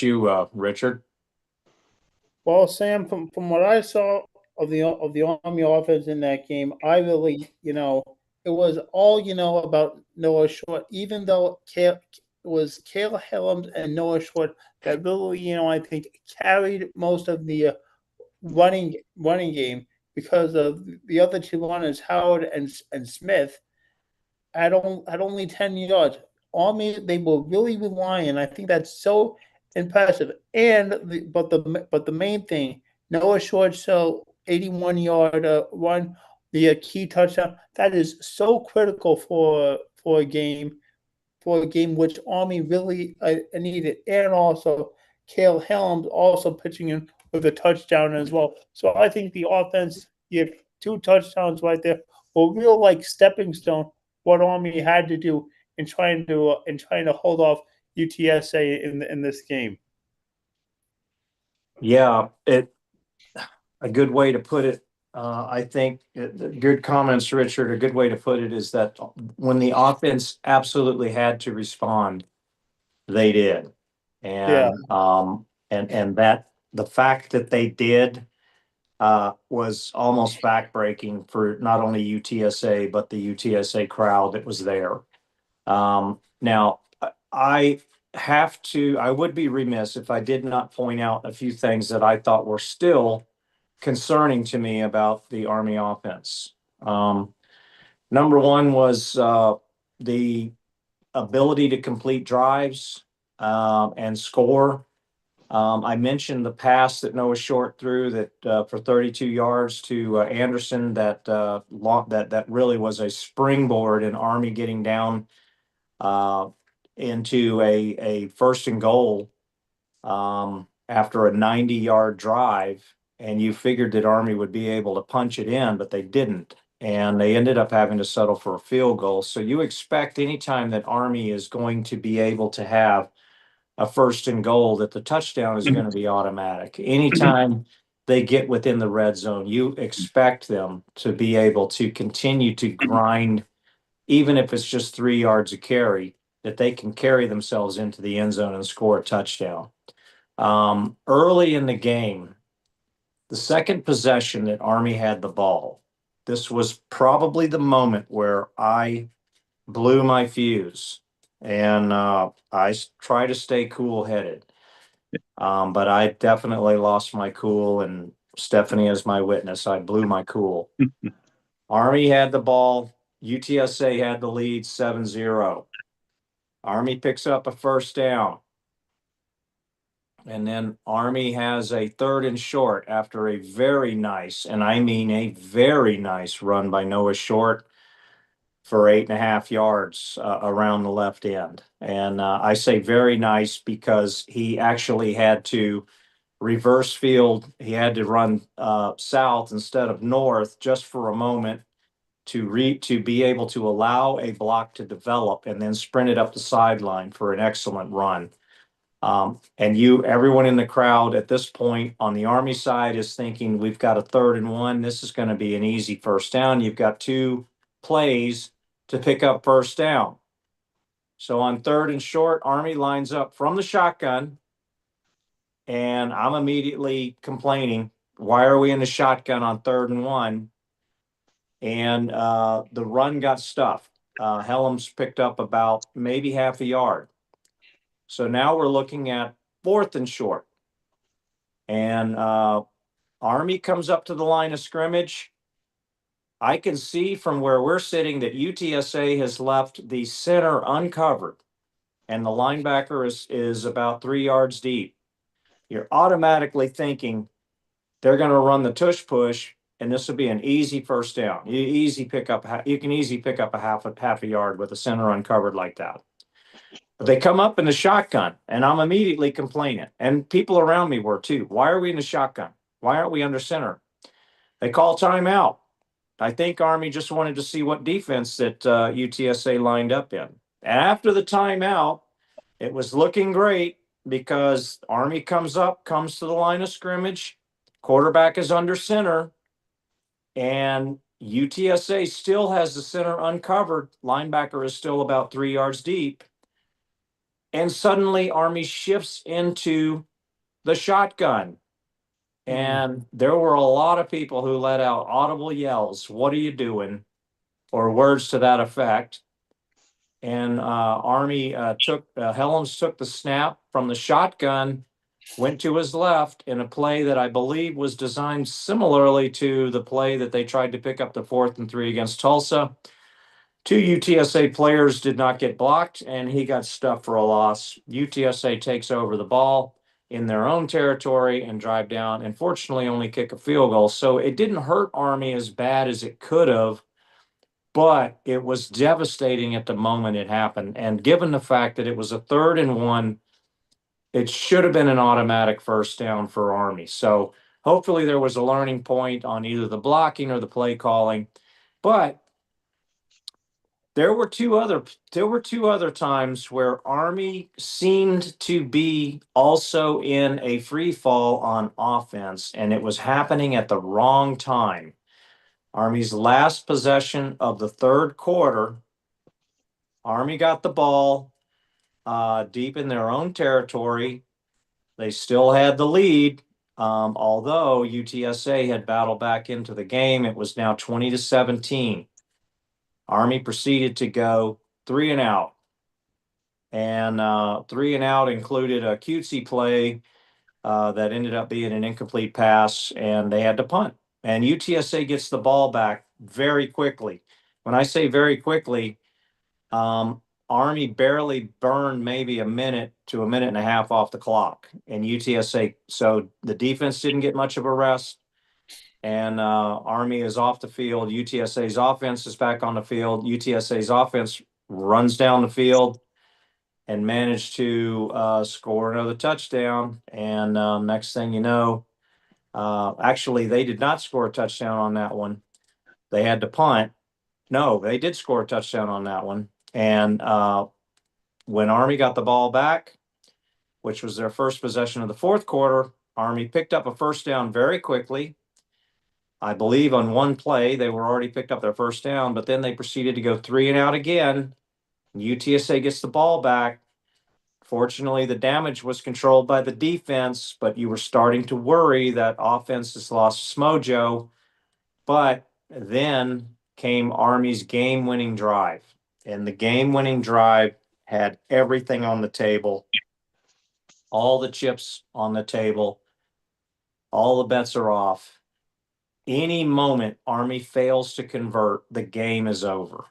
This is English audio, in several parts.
you, Richard? Well, Sam, from what I saw of the Army offense in that game, I really, it was all about Noah Short. Even though it was Kale Helms and Noah Short that really, I think carried most of the running game because of the other two runners, Howard and Smith, had only 10 yards. Army, they were really relying. I think that's so impressive. And but the main thing, Noah Short, so 81-yard run, the key touchdown. That is so critical for a game which Army really needed, and also Cale Helms also pitching in with a touchdown as well. So I think the offense, you have two touchdowns right there, were real like stepping stone what Army had to do in trying to hold off UTSA in this game. Yeah, a good way to put it. I think good comments, Richard. A good way to put it is that when the offense absolutely had to respond, they did, Yeah, and that the fact that they did was almost backbreaking for not only UTSA but the UTSA crowd that was there. Now, I I would be remiss if I did not point out a few things that I thought were still concerning to me about the Army offense. Number one was the ability to complete drives and score. I mentioned the pass that Noah Short threw that for 32 yards to Anderson that really was a springboard in Army getting down uh, into a first and goal after a 90-yard drive, and you figured that Army would be able to punch it in, but they didn't. And they ended up having to settle for a field goal. So you expect anytime that Army is going to be able to have a first and goal, that the touchdown is going to be automatic. Anytime they get within the red zone, you expect them to be able to continue to grind, even if it's just 3 yards a carry, that they can carry themselves into the end zone and score a touchdown. Early in the game, the second possession that Army had the ball, this was probably the moment where I blew my fuse. And I try to stay cool headed. But I definitely lost my cool, and Stephanie is my witness. I blew my cool. Army had the ball. UTSA had the lead 7-0. Army picks up a first down. And then Army has a third and short after a very nice, and I mean a very nice run by Noah Short for 8.5 yards around the left end. And I say very nice because he actually had to reverse field. He had to run south instead of north just for a moment to be able to allow a block to develop and then sprint it up the sideline for an excellent run. And everyone in the crowd at this point on the Army side is thinking, we've got a 3rd and 1. This is going to be an easy first down. You've got 2 plays to pick up first down. So on 3rd and short, Army lines up from the shotgun, and I'm immediately complaining, why are we in the shotgun on 3rd and 1? And the run got stuffed. Helms picked up about maybe half a yard. So now we're looking at 4th and short. And Army comes up to the line of scrimmage. I can see from where we're sitting that UTSA has left the center uncovered, and the linebacker is about 3 yards deep. You're automatically thinking they're going to run the tush push, and this will be an easy first down. You can easily pick up a half a yard with a center uncovered like that. But they come up in the shotgun, and I'm immediately complaining. And people around me were too. Why are we in the shotgun? Why aren't we under center? They call timeout. I think Army just wanted to see what defense that UTSA lined up in. After the timeout, it was looking great because Army comes to the line of scrimmage. Quarterback is under center, and UTSA still has the center uncovered. Linebacker is still about 3 yards deep. And suddenly Army shifts into the shotgun. And there were a lot of people who let out audible yells, "What are you doing?" or words to that effect. And Army Helms took the snap from the shotgun, went to his left in a play that I believe was designed similarly to the play that they tried to pick up the 4th and 3 against Tulsa. 2 UTSA players did not get blocked, and he got stuffed for a loss. UTSA takes over the ball in their own territory and drive down, and fortunately only kick a field goal. So it didn't hurt Army as bad as it could have, but it was devastating at the moment it happened. And given the fact that it was a 3rd and 1, it should have been an automatic first down for Army. So hopefully there was a learning point on either the blocking or the play calling. But there were two other times where Army seemed to be also in a free fall on offense, and it was happening at the wrong time. Army's last possession of the 3rd quarter, Army got the ball deep in their own territory. They still had the lead, although UTSA had battled back into the game. It was now 20-17. Army proceeded to go 3 and out. And 3 and out included a cutesy play that ended up being an incomplete pass, and they had to punt. And UTSA gets the ball back very quickly. When I say very quickly, Army barely burned maybe a minute to a minute and a half off the clock. And UTSA, so the defense didn't get much of a rest. And Army is off the field. UTSA's offense is back on the field. UTSA's offense runs down the field and managed to score another touchdown. And next thing you know, actually, they did not score a touchdown on that one. They had to punt. No, they did score a touchdown on that one. And when Army got the ball back, which was their first possession of the 4th quarter, Army picked up a first down very quickly. I believe on one play, they were already picked up their first down, but then they proceeded to go 3 and out again. UTSA gets the ball back. Fortunately, the damage was controlled by the defense, but you were starting to worry that offense has lost its mojo. But then came Army's game-winning drive, and the game-winning drive had everything on the table, all the chips on the table, all the bets are off. Any moment Army fails to convert, the game is over,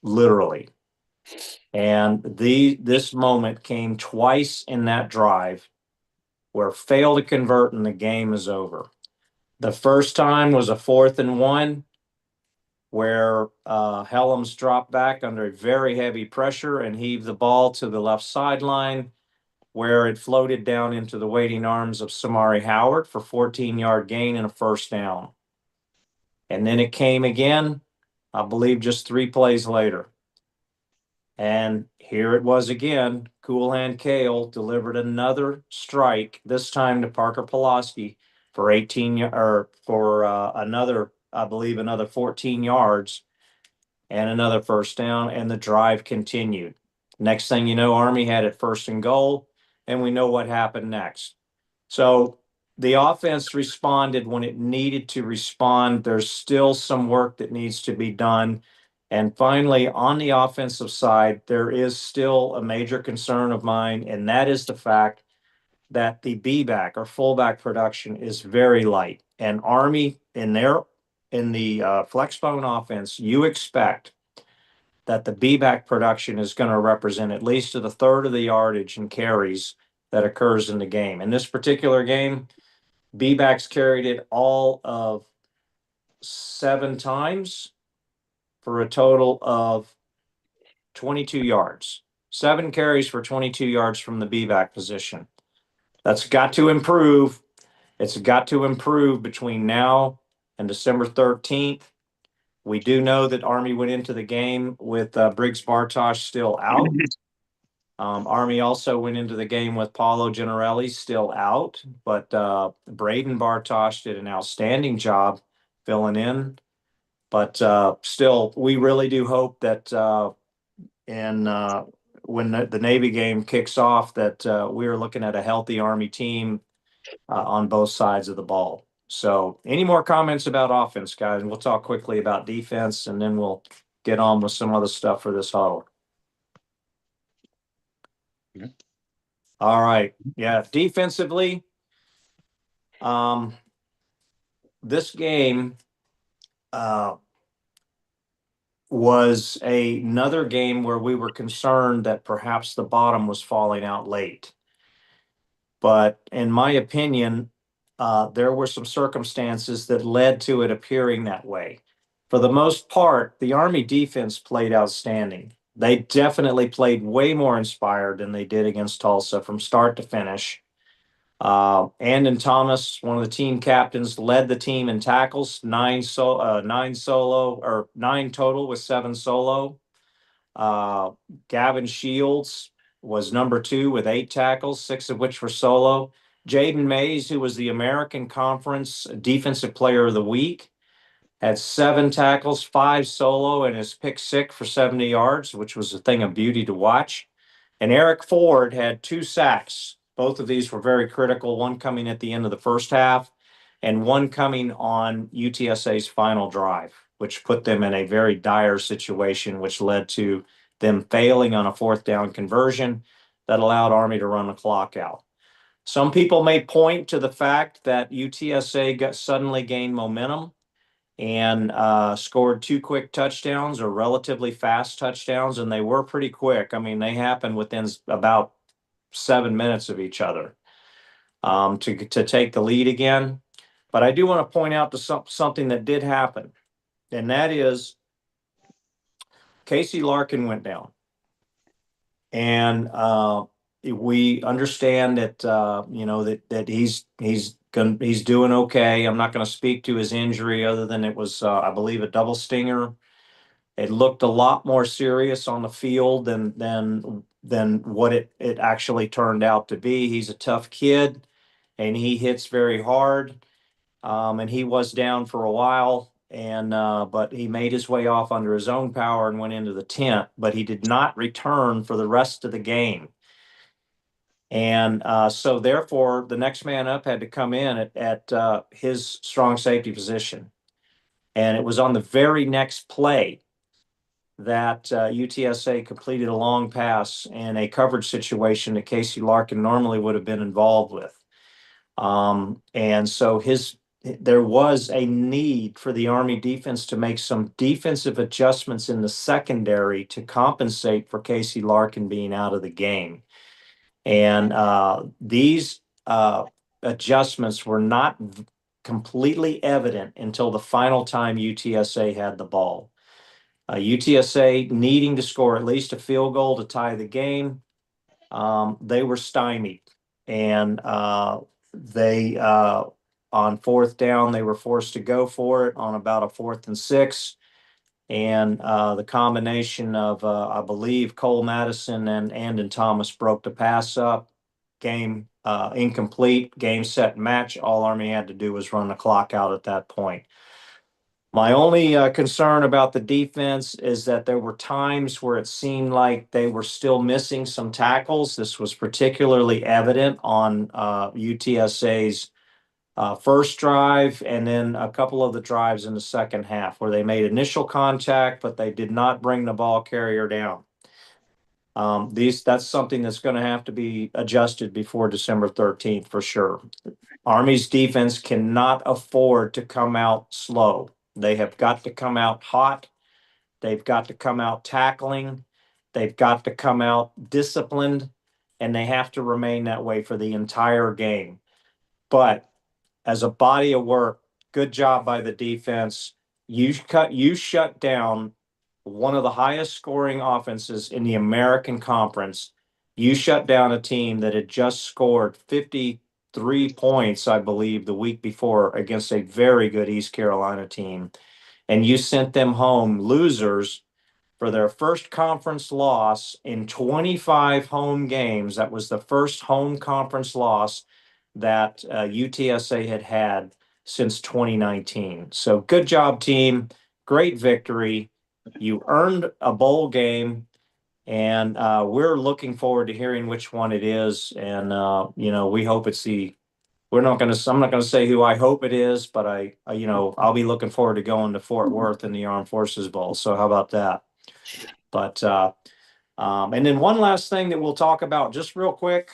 literally. And this moment came twice in that drive where fail to convert and the game is over. The first time was a 4th and 1 where Helms dropped back under very heavy pressure and heaved the ball to the left sideline, where it floated down into the waiting arms of Samari Howard for 14-yard gain and a first down. And then it came again, I believe just 3 plays later. And here it was again. Cool Hand Kale delivered another strike, this time to Parker Pulaski for 18 or for another, I believe, another 14 yards and another first down, and the drive continued. Next thing you know, Army had it 1st and goal, and we know what happened next. So the offense responded when it needed to respond. There's still some work that needs to be done. And finally, on the offensive side, there is still a major concern of mine, and that is the fact that the B-back or fullback production is very light. And Army in the flexbone offense, you expect that the B-back production is going to represent at least a third of the yardage and carries that occurs in the game. In this particular game, B-backs carried it all of 7 times for a total of 22 yards. 7 carries for 22 yards from the B-back position. That's got to improve. It's got to improve between now and December 13th. We do know that Army went into the game with Briggs Bartosh still out. Army also went into the game with Paulo Generelli still out, but Braden Bartosh did an outstanding job filling in. But still, we really do hope that when the Navy game kicks off that we are looking at a healthy Army team on both sides of the ball. So any more comments about offense, guys? We'll talk quickly about defense, and then we'll get on with some other stuff for this huddle. Yeah. All right. Yeah, defensively, this game was another game where we were concerned that perhaps the bottom was falling out late. But in my opinion, there were some circumstances that led to it appearing that way. For the most part, the Army defense played outstanding. They definitely played way more inspired than they did against Tulsa from start to finish. Andon Thomas, one of the team captains, led the team in tackles, nine total with 7 solo. Gavin Shields was number 2 with 8 tackles, 6 of which were solo. Jaden Mays, who was the American Conference Defensive Player of the Week, had 7 tackles, 5 solo, and his pick 6 for 70 yards, which was a thing of beauty to watch. And Eric Ford had 2 sacks. Both of these were very critical, one coming at the end of the first half and one coming on UTSA's final drive, which put them in a very dire situation, which led to them failing on a 4th down conversion that allowed Army to run the clock out. Some people may point to the fact that UTSA suddenly gained momentum and scored 2 quick touchdowns, or relatively fast touchdowns, and they were pretty quick. I mean, they happened within about 7 minutes of each other to take the lead again. But I do want to point out to something that did happen, and that is Casey Larkin went down. And we understand that that he's doing okay. I'm not going to speak to his injury other than it was I believe a double stinger. It looked a lot more serious on the field than what it actually turned out to be. He's a tough kid and he hits very hard. And he was down for a while, and but he made his way off under his own power and went into the tent, but he did not return for the rest of the game. And so therefore, the next man up had to come in at his strong safety position. And it was on the very next play that UTSA completed a long pass in a coverage situation that Casey Larkin normally would have been involved with. And so there was a need for the Army defense to make some defensive adjustments in the secondary to compensate for Casey Larkin being out of the game. And these adjustments were not completely evident until the final time UTSA had the ball. UTSA needing to score at least a field goal to tie the game. They were stymied, and they on 4th down, they were forced to go for it on about a 4th and 6. And the combination of, I believe, Cole Madison and Andon Thomas broke the pass up. Game incomplete, game set match. All Army had to do was run the clock out at that point. My only concern about the defense is that there were times where it seemed like they were still missing some tackles. This was particularly evident on UTSA's first drive, and then a couple of the drives in the second half where they made initial contact, but they did not bring the ball carrier down. That's something that's going to have to be adjusted before December 13th for sure. Army's defense cannot afford to come out slow. They have got to come out hot. They've got to come out tackling. They've got to come out disciplined, and they have to remain that way for the entire game. But as a body of work, good job by the defense. You shut down one of the highest scoring offenses in the American Conference. You shut down a team that had just scored 53 points, I believe, the week before against a very good East Carolina team. And you sent them home losers for their first conference loss in 25 home games. That was the first home conference loss that UTSA had since 2019. So good job, team. Great victory. You earned a bowl game. And we're looking forward to hearing which one it is. And, we hope it's I'm not going to say who I hope it is, but I'll be looking forward to going to Fort Worth in the Armed Forces Bowl. So how about that? But, and then one last thing that we'll talk about just real quick,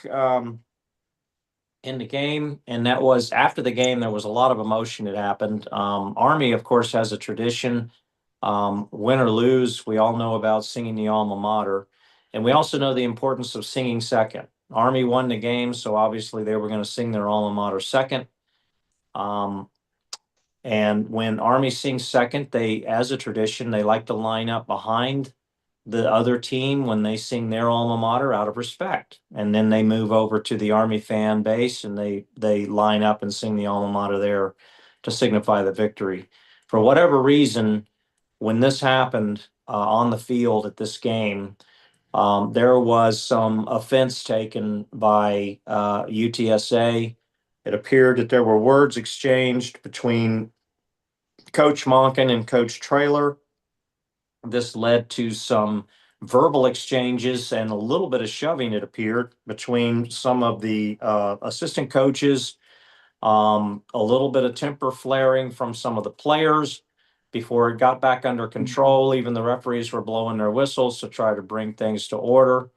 in the game, and that was after the game, there was a lot of emotion that happened. Army, of course, has a tradition, win or lose, we all know about singing the alma mater. And we also know the importance of singing second. Army won the game, so obviously they were going to sing their alma mater second. And when Army sings second, they, as a tradition, they like to line up behind the other team when they sing their alma mater out of respect. And then they move over to the Army fan base and they line up and sing the alma mater there to signify the victory. For whatever reason, when this happened on the field at this game, there was some offense taken by UTSA. It appeared that there were words exchanged between Coach Monken and Coach Traylor. This led to some verbal exchanges and a little bit of shoving, it appeared, between some of the assistant coaches, a little bit of temper flaring from some of the players before it got back under control. Even the referees were blowing their whistles to try to bring things to order.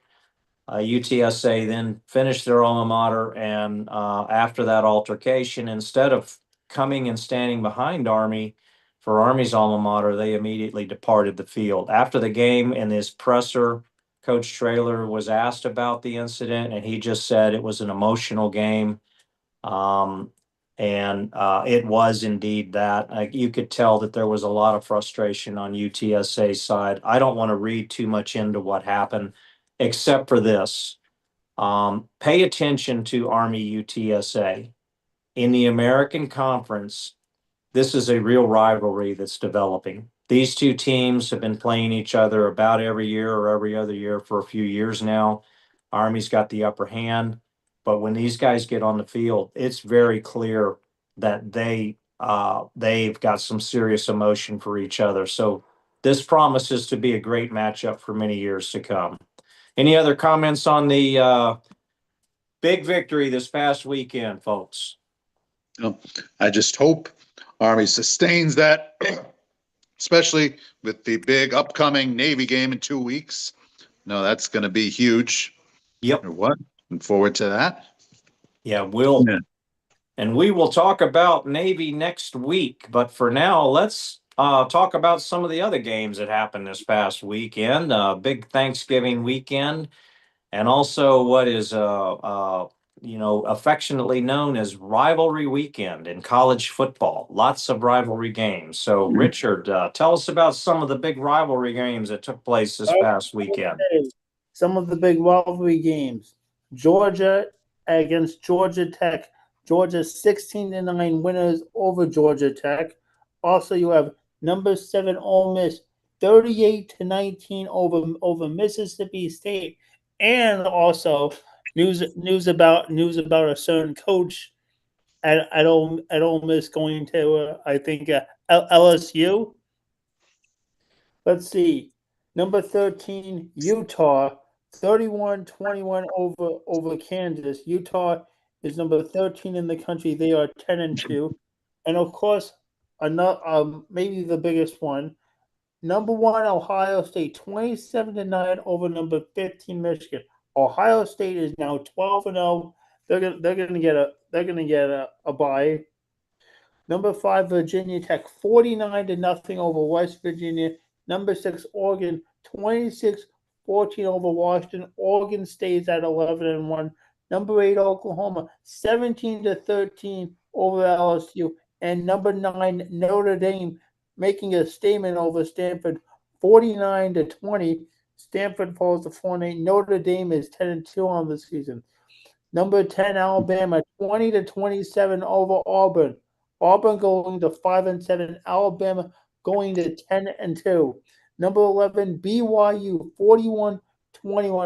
UTSA then finished their alma mater, and after that altercation, instead of coming and standing behind Army for Army's alma mater, they immediately departed the field. After the game, in his presser, Coach Traylor was asked about the incident, and he just said it was an emotional game. And it was indeed that. You could tell that there was a lot of frustration on UTSA's side. I don't want to read too much into what happened, except for this. Pay attention to Army UTSA. In the American Conference, this is a real rivalry that's developing. These two teams have been playing each other about every year or every other year for a few years now. Army's got the upper hand, but when these guys get on the field, it's very clear that they've got some serious emotion for each other. So this promises to be a great matchup for many years to come. Any other comments on the big victory this past weekend, folks? I just hope Army sustains that, especially with the big upcoming Navy game in 2 weeks. No, that's going to be huge. Yep. Or what? Looking forward to that. Yeah, and we will talk about Navy next week. But for now, let's talk about some of the other games that happened this past weekend. Big Thanksgiving weekend, and also what is affectionately known as rivalry weekend in college football. Lots of rivalry games. So, Richard, tell us about some of the big rivalry games that took place this past weekend. Okay. Some of the big rivalry games. Georgia against Georgia Tech. Georgia 16-9 winners over Georgia Tech. Also, you have number 7 Ole Miss 38-19 over Mississippi State. And also news about a certain coach at Ole Miss going to I think LSU. Let's see. Number 13 Utah 31-21 over Kansas. Utah is number 13 in the country. They are 10-2. And of course, another maybe the biggest one. Number 1 Ohio State 27-9 over number 15 Michigan. Ohio State is now 12-0. They're gonna get a bye. Number 5 Virginia Tech 49-0 over West Virginia. Number 6 Oregon 26-14 over Washington. Oregon stays at 11-1. Number 8 Oklahoma 17-13 over LSU. And number 9 Notre Dame making a statement over Stanford 49-20. Stanford falls to 4-8. Notre Dame is 10-2 on the season. Number 10 Alabama 20-27 over Auburn. Auburn going to 5-7. Alabama going to 10-2. Number 11 BYU 41-21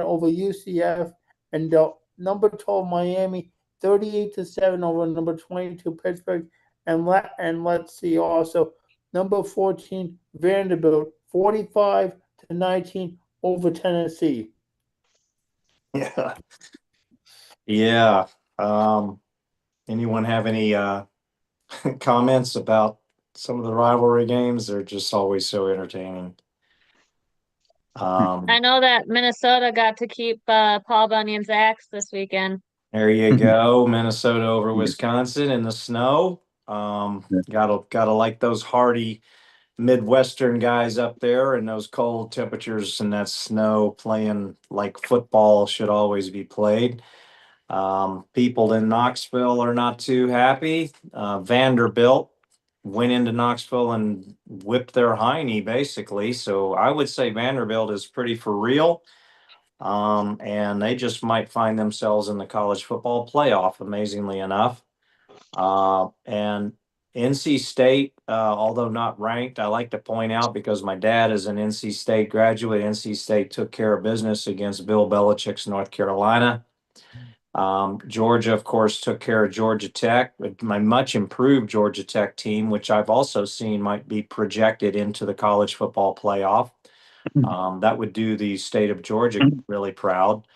over UCF, and number 12 Miami 38-7 over number 22 Pittsburgh, and let's see also number 14 Vanderbilt 45-19 over Tennessee. Yeah. Yeah. Anyone have any comments about some of the rivalry games? They're just always so entertaining. I know that Minnesota got to keep Paul Bunyan's axe this weekend. There you go. Minnesota over Wisconsin in the snow. Gotta like those hardy Midwestern guys up there and those cold temperatures and that snow. Playing like football should always be played. People in Knoxville are not too happy. Vanderbilt went into Knoxville and whipped their hiney basically. So I would say Vanderbilt is pretty for real. And they just might find themselves in the college football playoff, amazingly enough. And NC State, although not ranked, I like to point out because my dad is an NC State graduate. NC State took care of business against Bill Belichick's North Carolina. Georgia, of course, took care of Georgia Tech, my much improved Georgia Tech team, which I've also seen might be projected into the college football playoff. That would do the state of Georgia really proud.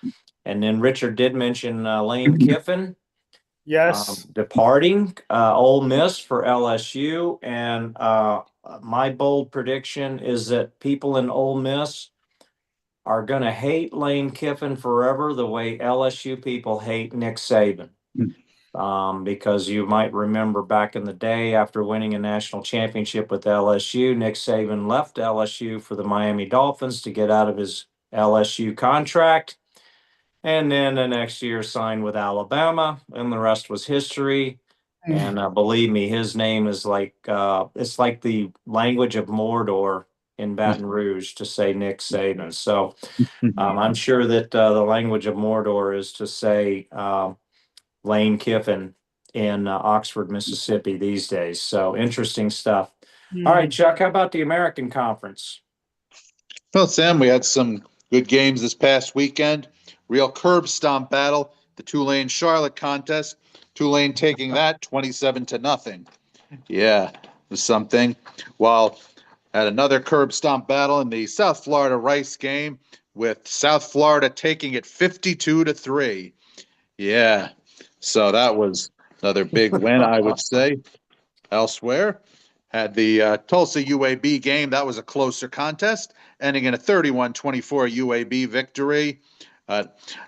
And then Richard did mention Lane Kiffin Yes. departing Ole Miss for LSU. And my bold prediction is that people in Ole Miss are going to hate Lane Kiffin forever the way LSU people hate Nick Saban. Because you might remember back in the day after winning a national championship with LSU, Nick Saban left LSU for the Miami Dolphins to get out of his LSU contract. And then the next year signed with Alabama, and the rest was history. And believe me, his name is like, it's like the language of Mordor in Baton Rouge to say Nick Saban. So I'm sure that the language of Mordor is to say Lane Kiffin in Oxford, Mississippi these days. So interesting stuff. All right, Chuck, how about the American Conference? Well, Sam, we had some good games this past weekend. Real curb stomp battle, the Tulane-Charlotte contest. Tulane taking that 27-0. Yeah, it was something. While at another curb stomp battle in the South Florida Rice game with South Florida taking it 52-3. Yeah, so that was another big win, I would say. Elsewhere, had the Tulsa UAB game. That was a closer contest, ending in a 31-24 UAB victory.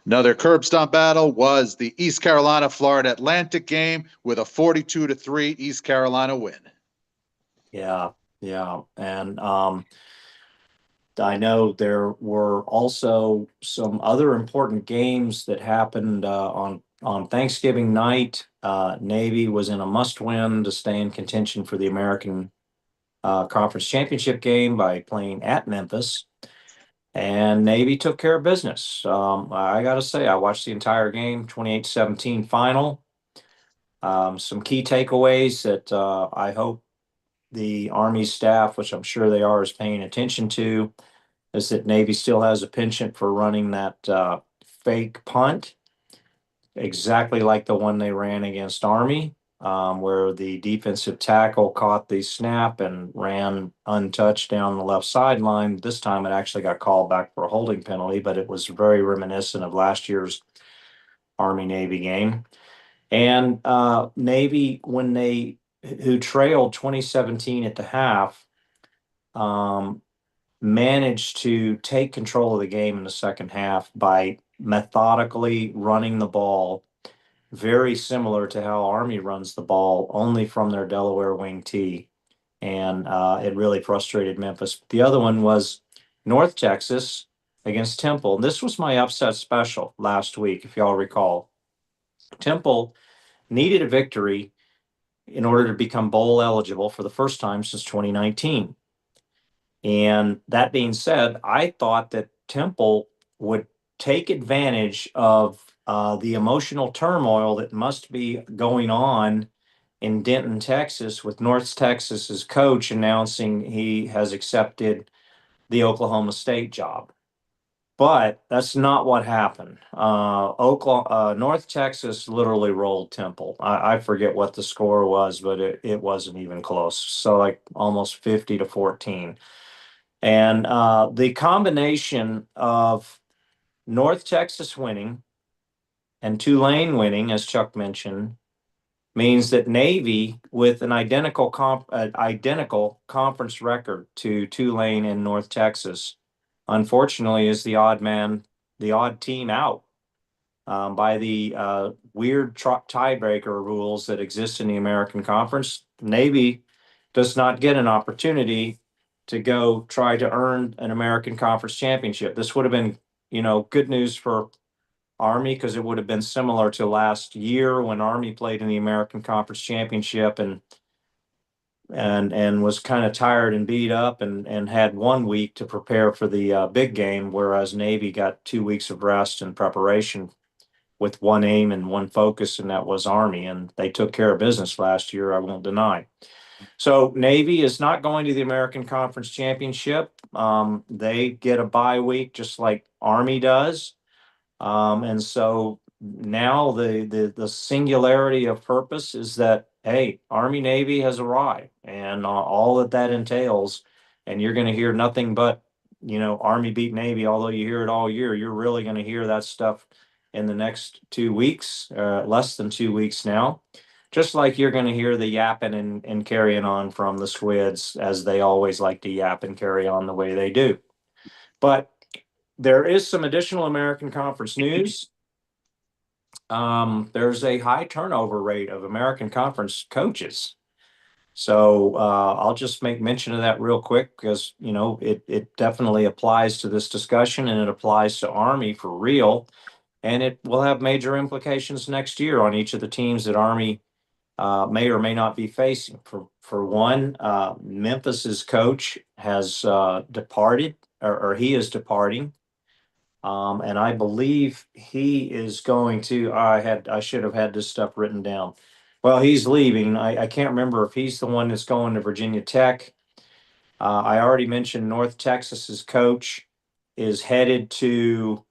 Another curb stomp battle was the East Carolina-Florida Atlantic game with a 42-3 East Carolina win. Yeah. And I know there were also some other important games that happened on Thanksgiving night. Navy was in a must-win to stay in contention for the American Conference Championship game by playing at Memphis. And Navy took care of business. I got to say, I watched the entire game, 28-17 final. Some key takeaways that I hope the Army staff, which I'm sure they are, is paying attention to, is that Navy still has a penchant for running that fake punt, exactly like the one they ran against Army, where the defensive tackle caught the snap and ran untouched down the left sideline. This time it actually got called back for a holding penalty, but it was very reminiscent of last year's Army-Navy game. And Navy, who trailed 2017 at the half, managed to take control of the game in the second half by methodically running the ball, very similar to how Army runs the ball, only from their Delaware wing tee. And it really frustrated Memphis. The other one was North Texas against Temple. And this was my upset special last week, if y'all recall. Temple needed a victory in order to become bowl eligible for the first time since 2019. And that being said, I thought that Temple would take advantage of the emotional turmoil that must be going on in Denton, Texas, with North Texas's coach announcing he has accepted the Oklahoma State job. But that's not what happened. North Texas literally rolled Temple. I forget what the score was, but it wasn't even close. So like almost 50-14. And the combination of North Texas winning and Tulane winning, as Chuck mentioned, means that Navy, with an identical conference record to Tulane and North Texas, unfortunately, is the odd team out by the weird tiebreaker rules that exist in the American Conference. Navy does not get an opportunity to go try to earn an American Conference championship. This would have been, good news for Army, because it would have been similar to last year when Army played in the American Conference Championship and was kind of tired and beat up and had 1 week to prepare for the big game, whereas Navy got 2 weeks of rest and preparation with one aim and one focus, and that was Army, and they took care of business last year, I won't deny. So Navy is not going to the American Conference Championship. They get a bye week just like Army does. And so now the singularity of purpose is that, hey, Army Navy has arrived, and all that entails, and you're going to hear nothing but, Army beat Navy, although you hear it all year. You're really going to hear that stuff in the next 2 weeks, less than 2 weeks now. Just like you're going to hear the yapping and carrying on from the squids, as they always like to yap and carry on the way they do. But there is some additional American Conference news. There's a high turnover rate of American Conference coaches. So I'll just make mention of that real quick, because, it definitely applies to this discussion, and it applies to Army for real. And it will have major implications next year on each of the teams that Army may or may not be facing. For one, Memphis's coach has departed, or he is departing. And I believe he is going to, I should have had this stuff written down. Well, he's leaving. I can't remember if he's the one that's going to Virginia Tech. I already mentioned North Texas's coach is headed to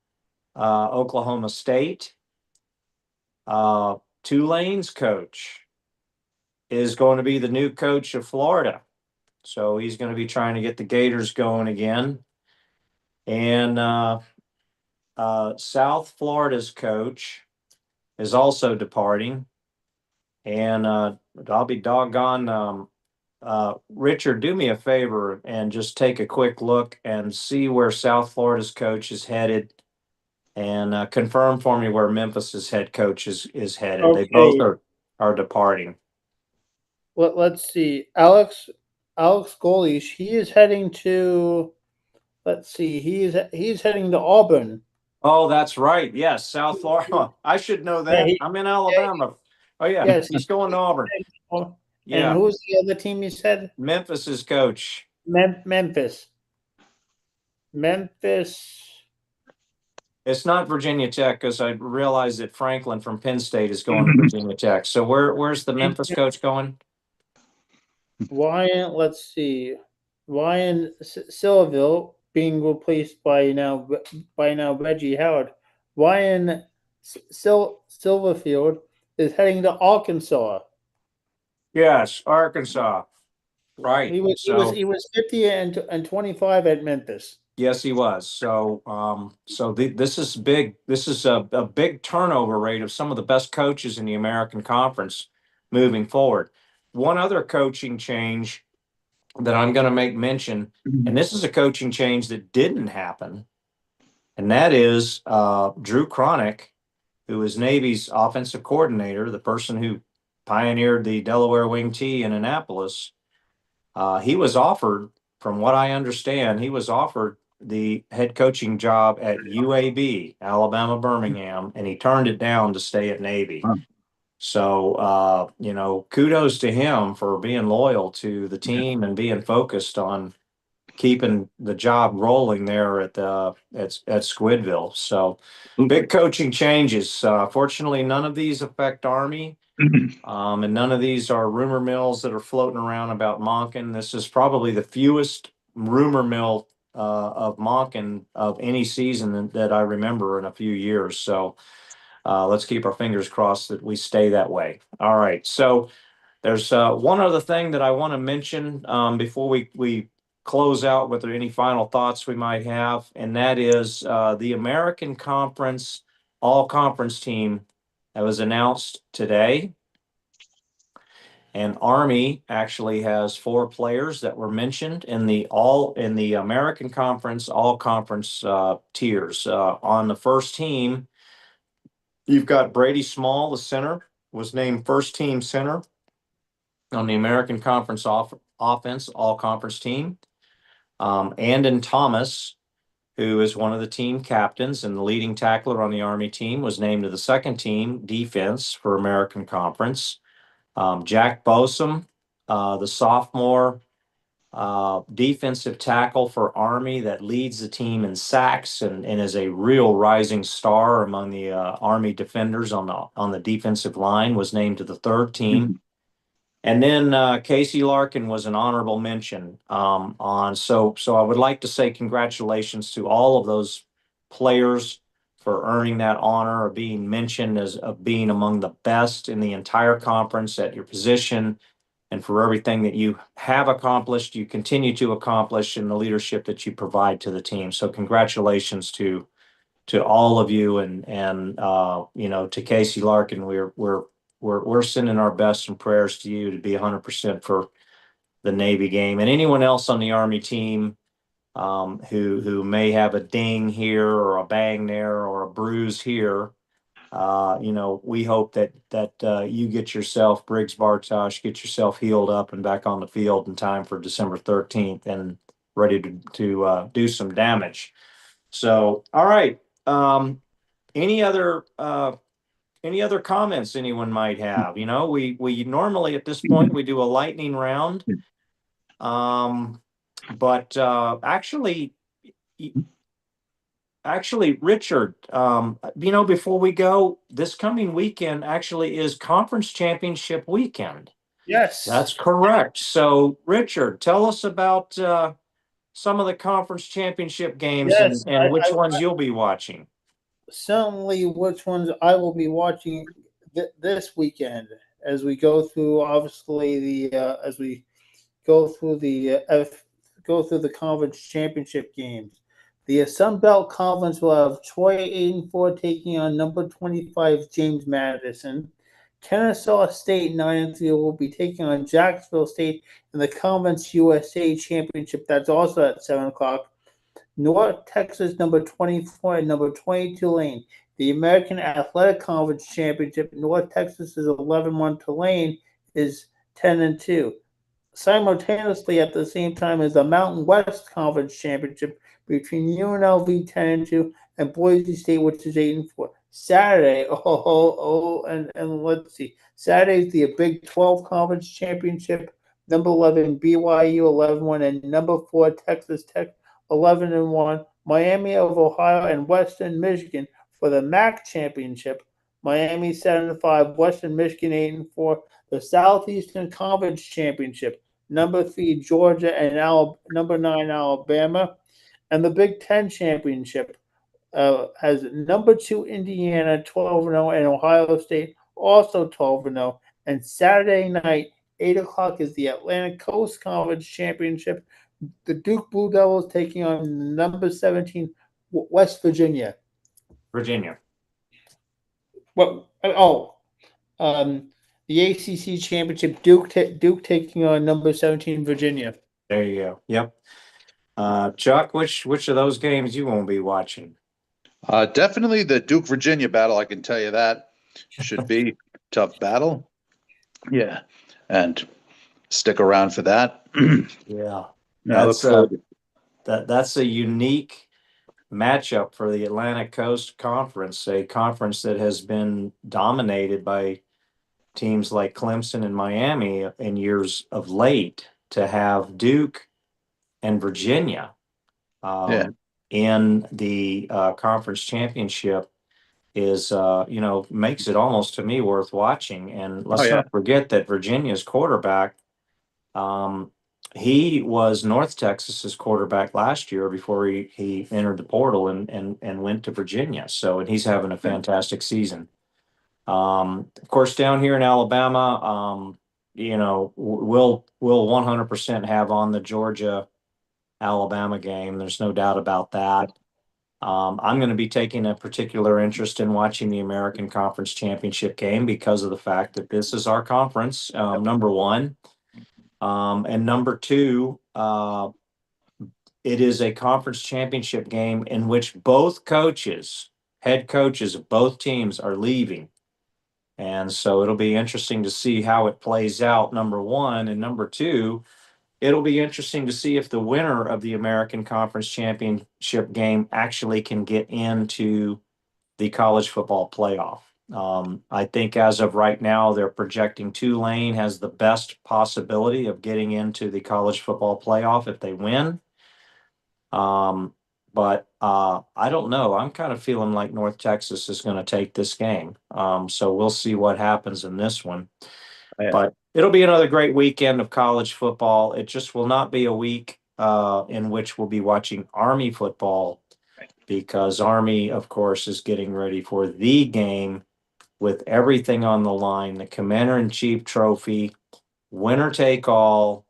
Oklahoma State. Tulane's coach is going to be the new coach of Florida. So he's going to be trying to get the Gators going again. And South Florida's coach is also departing. And I'll be doggone. Richard, do me a favor and just take a quick look and see where South Florida's coach is headed, and confirm for me where Memphis's head coach is headed. Okay. They both are departing. Let's see. Alex Golish, he is heading to, let's see, he's heading to Auburn. Oh, that's right. Yes, South Florida. I should know that. Yeah, I'm in Alabama. Oh yeah, Yes, he's going to Auburn. And Yeah, who's the other team you said? Memphis's coach. Memphis. It's not Virginia Tech, because I realize that Franklin from Penn State is going to Virginia Tech. So where's the Memphis coach going? Let's see. Ryan Silverville being replaced by now Reggie Howard. Ryan Silverfield is heading to Arkansas. Yes, Arkansas. Right. He was 50 and 25 at Memphis. Yes, he was. So this is big. This is a big turnover rate of some of the best coaches in the American Conference moving forward. One other coaching change that I'm going to make mention, and this is a coaching change that didn't happen, and that is Drew Cronick, who is Navy's offensive coordinator, the person who pioneered the Delaware Wing T in Annapolis. He was offered, from what I understand, the head coaching job at UAB, Alabama Birmingham, and he turned it down to stay at Navy. Huh. So, kudos to him for being loyal to the team and being focused on keeping the job rolling there at Squidville. So big coaching changes. Fortunately, none of these affect Army. And none of these are rumor mills that are floating around about Monken. This is probably the fewest rumor mill of Monken of any season that I remember in a few years. So let's keep our fingers crossed that we stay that way. All right. So there's one other thing that I want to mention before we close out with any final thoughts we might have, and that is the American Conference all-conference team that was announced today. And Army actually has 4 players that were mentioned in the American Conference all conference tiers. On the first team, you've got Brady Small, the center, was named first team center on the American Conference offense all conference team. Andon Thomas, who is one of the team captains and the leading tackler on the Army team, was named to the second team defense for American Conference. Jack Bosom, the sophomore defensive tackle for Army that leads the team in sacks and is a real rising star among the Army defenders on the defensive line, was named to the third team. And then Casey Larkin was an honorable mention so I would like to say congratulations to all of those players for earning that honor of being mentioned as of being among the best in the entire conference at your position, and for everything that you have accomplished, you continue to accomplish, and the leadership that you provide to the team. So congratulations to all of you, and to Casey Larkin, we're sending our best and prayers to you to be 100% for the Navy game, and anyone else on the Army team who may have a ding here or a bang there or a bruise here. We hope that you get yourself, Briggs Bartosh, get yourself healed up and back on the field in time for December 13th and ready to do some damage. So, all right. Any other comments anyone might have? We normally at this point we do a lightning round. But actually, Richard, before we go, this coming weekend actually is conference championship weekend. Yes. That's correct. So, Richard, tell us about some of the conference championship games. Yes, and which ones you'll be watching. Certainly, which ones I will be watching this weekend as we go through, obviously, as we go through the conference championship games. The Sun Belt Conference will have Troy 8-4 taking on number 25 James Madison. Kennesaw State 9-3 will be taking on Jacksonville State in the Conference USA Championship. That's also at 7:00. North Texas number 24 and number 22 Tulane. The American Athletic Conference Championship. North Texas is 11-1. Tulane is 10-2. Simultaneously, at the same time as the Mountain West Conference Championship between UNLV 10-2 and Boise State, which is 8-4. Saturday, and let's see. Saturday is the Big 12 Conference Championship. Number 11 BYU 11-1 and number 4 Texas Tech 11-1. Miami of Ohio and Western Michigan for the MAC Championship. Miami 7-5, Western Michigan 8-4. The Southeastern Conference Championship, number 3 Georgia and number 9 Alabama, and the Big Ten Championship has number 2 Indiana 12-0 and Ohio State also 12-0. And Saturday night 8:00 is the Atlantic Coast Conference Championship. The Duke Blue Devils taking on number 17 West Virginia. The ACC Championship, Duke taking on number 17 Virginia. There you go. Yep. Chuck, which of those games you won't be watching? Definitely the Duke Virginia battle. I can tell you that should be a tough battle. Yeah, and stick around for that. Yeah, Yeah, that's a unique matchup for the Atlantic Coast Conference, a conference that has been dominated by teams like Clemson and Miami in years of late. To have Duke and Virginia in the conference championship is makes it almost to me worth watching. And let's not forget that Virginia's quarterback, he was North Texas's quarterback last year before he entered the portal and went to Virginia. So, and he's having a fantastic season. Of course, down here in Alabama, we'll 100% have on the Georgia Alabama game. There's no doubt about that. I'm going to be taking a particular interest in watching the American Conference Championship game because of the fact that this is our conference, number one. And number two, it is a conference championship game in which both coaches, head coaches of both teams, are leaving. And so it'll be interesting to see how it plays out, number one. And number two, it'll be interesting to see if the winner of the American Conference Championship game actually can get into the college football playoff. I think as of right now, they're projecting Tulane has the best possibility of getting into the college football playoff if they win. But I don't know. I'm kind of feeling like North Texas is going to take this game. So we'll see what happens in this one. Yeah. But it'll be another great weekend of college football. It just will not be a week in which we'll be watching Army football because Army, of course, is getting ready for the game with everything on the line, the Commander-in-Chief Trophy, winner take all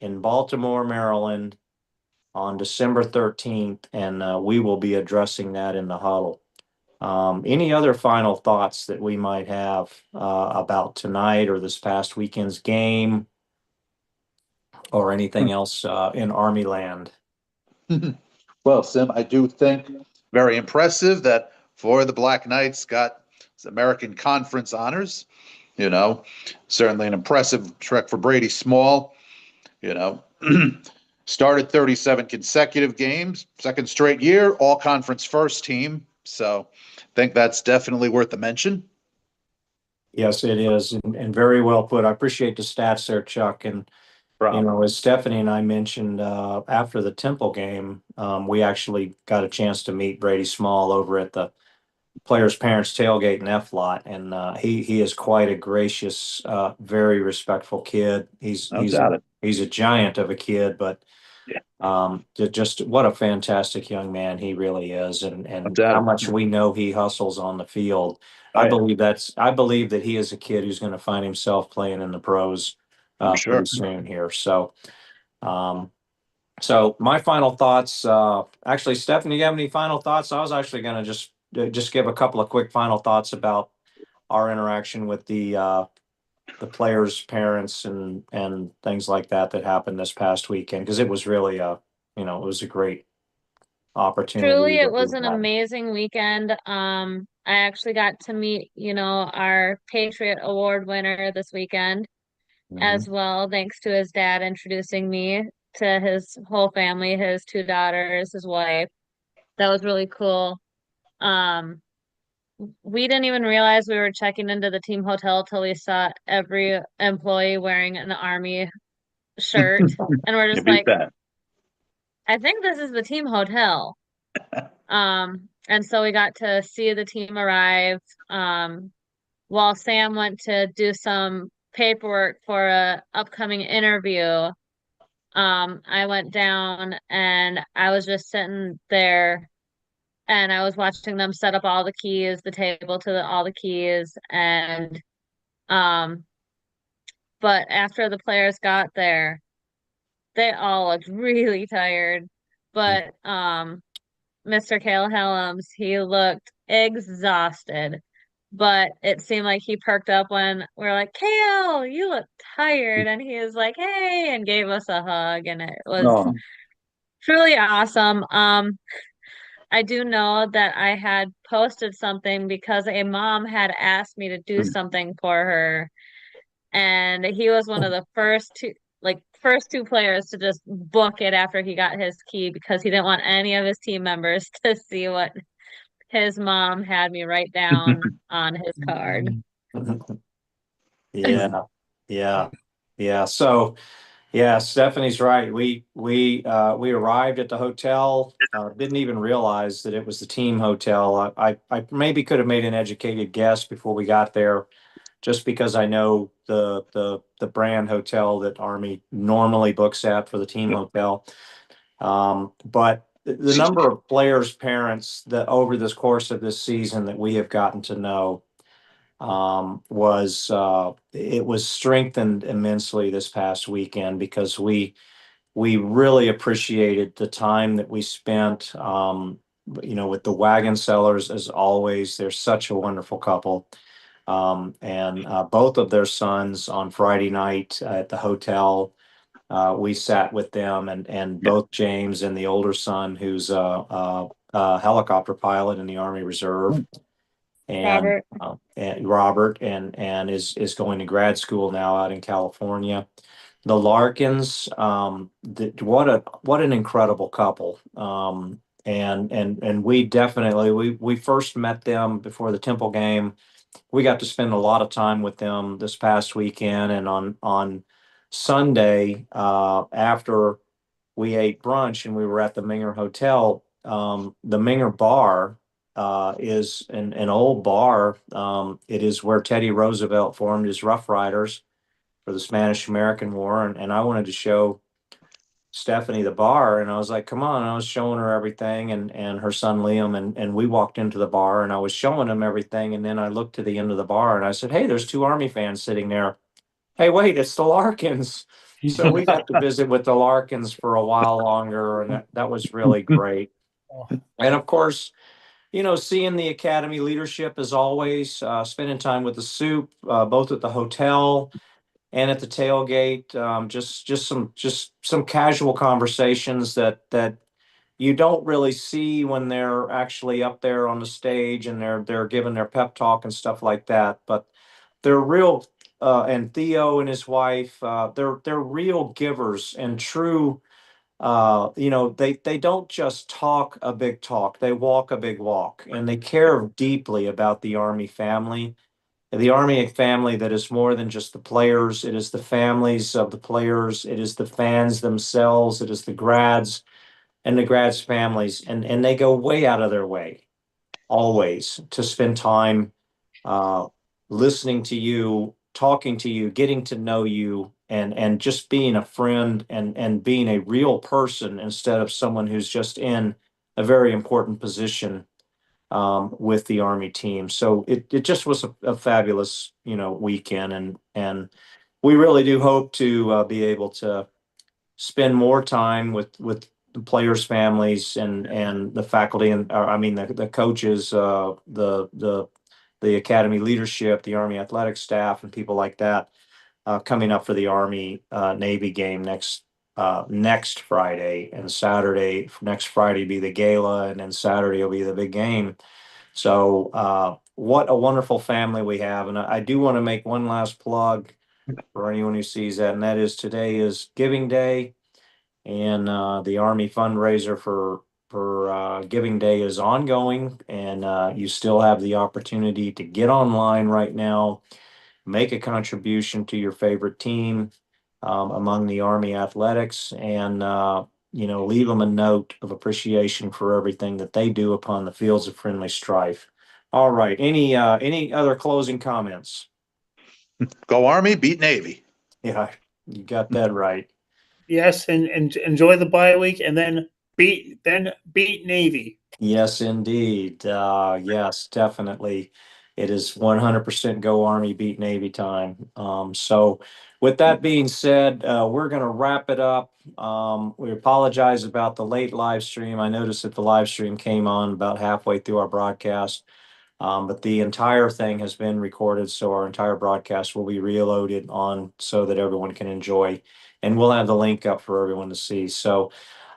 in Baltimore, Maryland on December 13th, and we will be addressing that in the huddle. Any other final thoughts that we might have about tonight or this past weekend's game or anything else in Army land? Well, Sim, I do think very impressive that four of the Black Knights got American Conference honors. You know, certainly an impressive trek for Brady Small. You know, started 37 consecutive games, second straight year, all conference first team. So I think that's definitely worth a mention. Yes, it is, and very well put. I appreciate the stats there, Chuck. And as Stephanie and I mentioned after the Temple game, we actually got a chance to meet Brady Small over at the players' parents' tailgate in F lot, and he is quite a gracious, very respectful kid. He's a giant of a kid, but just what a fantastic young man he really is, and how much we know he hustles on the field. I believe that he is a kid who's going to find himself playing in the pros pretty soon here. So, so my final thoughts. Actually, Stephanie, do you have any final thoughts? I was actually going to just give a couple of quick final thoughts about our interaction with the players' parents and things like that happened this past weekend because it was really it was a great opportunity. Truly, it that was we an had. amazing weekend. I actually got to meet, our Patriot Award winner this weekend as well, thanks to his dad introducing me to his whole family, his two daughters, his wife. That was really cool. We didn't even realize we were checking into the team hotel till we saw every employee wearing an Army shirt. And we're just like, I think this is the team hotel. And so we got to see the team arrive. While Sam went to do some paperwork for a upcoming interview, I went down and I was just sitting there and I was watching them set up all the keys, the table to all the keys, and but after the players got there, they all looked really tired. But Mr. Cale Helms, he looked exhausted. But it seemed like he perked up when we were like, Kale, you look tired. And he was like, hey, and gave us a hug. And it was truly awesome. I do know that I had posted something because a mom had asked me to do something for her. And he was one of the first two players to just book it after he got his key because he didn't want any of his team members to see what his mom had me write down on his card. Yeah. So, yeah, Stephanie's right. We arrived at the hotel. Didn't even realize that it was the team hotel. I maybe could have made an educated guess before we got there, just because I know the brand hotel that Army normally books at for the team hotel. But the number of players' parents that over this course of this season that we have gotten to know was strengthened immensely this past weekend because we we really appreciated the time that we spent, with the wagon sellers, as always. They're such a wonderful couple. And both of their sons on Friday night at the hotel, we sat with them, and both James and the older son, who's a helicopter pilot in the Army Reserve, and Robert. Robert, and is going to grad school now out in California. The Larkins, what an incredible couple. And we first met them before the Temple game. We got to spend a lot of time with them this past weekend, and on Sunday, after we ate brunch and we were at the Minger Hotel. The Minger Bar is an old bar. It is where Teddy Roosevelt formed his Rough Riders for the Spanish-American War, and I wanted to show Stephanie the bar, and I was like, come on. I was showing her everything, and her son Liam, and we walked into the bar, and I was showing him everything, and then I looked to the end of the bar, and I said, hey, there's two Army fans sitting there. Hey, wait, it's the Larkins. So we got to visit with the Larkins for a while longer, and that was really great. And of course, seeing the Academy leadership as always, spending time with the soup, both at the hotel and at the tailgate, just some casual conversations that you don't really see when they're actually up there on the stage and they're giving their pep talk and stuff like that. But they're real, and Theo and his wife, they're real givers and true. They don't just talk a big talk; they walk a big walk, and they care deeply about the Army family. The Army family that is more than just the players. It is the families of the players. It is the fans themselves. It is the grads and the grads' families, and they go way out of their way always to spend time uh, listening to you, talking to you, getting to know you, and just being a friend and being a real person instead of someone who's just in a very important position with the Army team. So it just was a fabulous weekend, and we really do hope to be able to spend more time with the players' families and the faculty, and I mean the coaches, the academy leadership, the Army athletic staff, and people like that coming up for the Army Navy game next Friday and Saturday. Next Friday be the gala, and then Saturday will be the big game. So what a wonderful family we have, and I do want to make one last plug for anyone who sees that, and that is today is Giving Day, and the Army fundraiser for Giving Day is ongoing, and you still have the opportunity to get online right now, make a contribution to your favorite team among the Army athletics, and leave them a note of appreciation for everything that they do upon the fields of friendly strife. All right. Any other closing comments? Go Army, beat Navy. Yeah, you got that right. Yes, and enjoy the bye week, and then beat Navy. Yes, indeed. Yes, definitely. It is 100% go Army, beat Navy time. So with that being said, we're going to wrap it up. We apologize about the late live stream. I noticed that the live stream came on about halfway through our broadcast. But the entire thing has been recorded, so our entire broadcast will be reloaded on so that everyone can enjoy, and we'll have the link up for everyone to see. So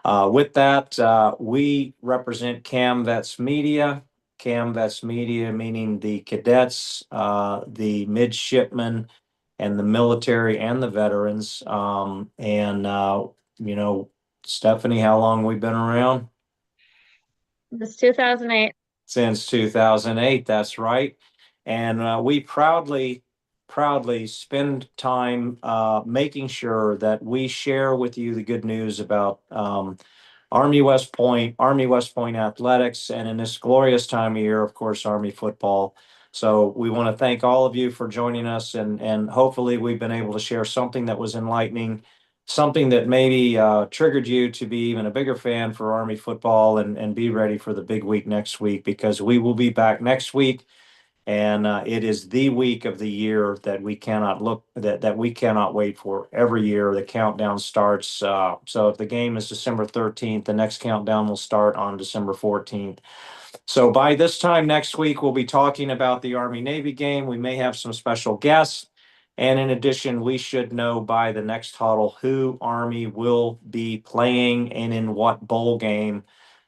with that, we represent CamVetsMedia. CamVetsMedia meaning the cadets, the midshipmen, and the military and the veterans. Stephanie, how long we been around? It's 2008. Since 2008, that's right. And we proudly spend time making sure that we share with you the good news about Army West Point athletics, and in this glorious time of year, of course, Army football. So we want to thank all of you for joining us, and hopefully we've been able to share something that was enlightening, something that maybe triggered you to be even a bigger fan for Army football, and be ready for the big week next week, because we will be back next week And it is the week of the year that we cannot that we cannot wait for. Every year, the countdown starts. So if the game is December 13th, the next countdown will start on December 14th. So by this time next week, we'll be talking about the Army-Navy game. We may have some special guests. And in addition, we should know by the next huddle who Army will be playing and in what bowl game.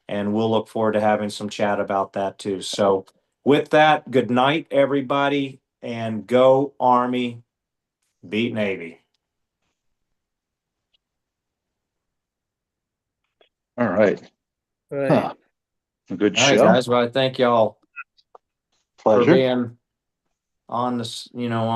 And we'll look forward to having some chat about that too. So with that, good night, everybody, and go Army, beat Navy. All right. Right. Huh. A good All right, show. guys. Well, I thank y'all for Pleasure. being on this, on